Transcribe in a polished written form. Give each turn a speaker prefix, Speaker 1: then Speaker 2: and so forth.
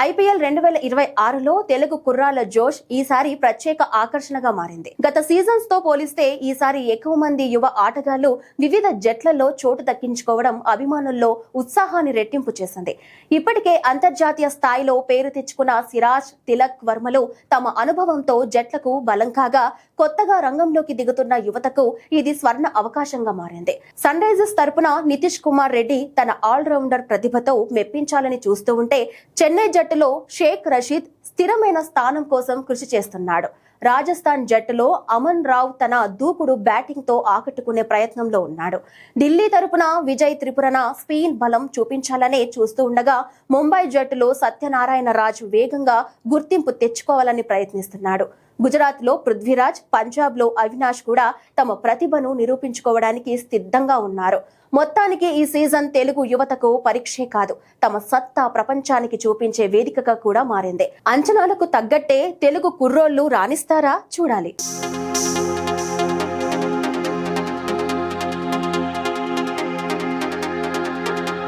Speaker 1: IPL 2026లో Telugu కుర్రాల జోష్ ఈసారి ప్రత్యేక ఆకర్షణగా మారింది. గత సీజన్స్ తో పోలిస్తే ఈసారి ఎక్కువ మంది యువ ఆటగాళ్లు వివిధ జట్లలో చోటు దక్కించుకోవడం అభిమానుల్లో ఉత్సాహాన్ని రెట్టింపు చేసింది. ఇప్పటికే అంతర్జాతీయ స్థాయిలో పేరు తెచ్చుకున్న సిరాజ్, తిలక్ వర్మలు తమ అనుభవంతో జట్లకు బలం కాగా, కొత్తగా రంగంలోకి దిగుతున్న యువతకు ఇది స్వర్ణ అవకాశంగా మారింది. సన్ రైజర్స్ తరపున నితీష్ కుమార్ రెడ్డి తన ఆల్రౌండర్ ప్రతిభతో మెప్పించాలని చూస్తూ ఉంటే, చెన్నై జట్టులో షేక్ రషీద్ స్థిరమైన స్థానం కోసం కృషి చేస్తున్నాడు. రాజస్థాన్ జట్టులో అమన్ రావ్ తన దూకుడు బ్యాటింగ్ తో ఆకట్టుకునే ప్రయత్నంలో ఉన్నాడు. ఢిల్లీ తరపున విజయ్ త్రిపురన స్పిన్ బలం చూపించాలనే చూస్తూ ఉండగా, ముంబై జట్టులో సత్యనారాయణ రాజ్ వేగంగా గుర్తింపు తెచ్చుకోవాలని ప్రయత్నిస్తున్నాడు. గుజరాత్ లో పృథ్వీరాజ్, పంజాబ్ లో అవినాష్ కూడా తమ ప్రతిభను నిరూపించుకోవడానికి సిద్ధంగా ఉన్నారు. మొత్తానికి ఈ సీజన్ తెలుగు యువతకు పరీక్షే కాదు, తమ సత్తా ప్రపంచానికి చూపించే వేదికగా కూడా మారింది. అంచనాలకు తగ్గట్టే తెలుగు కుర్రోళ్లు రాణిస్తారా? చూడాలి.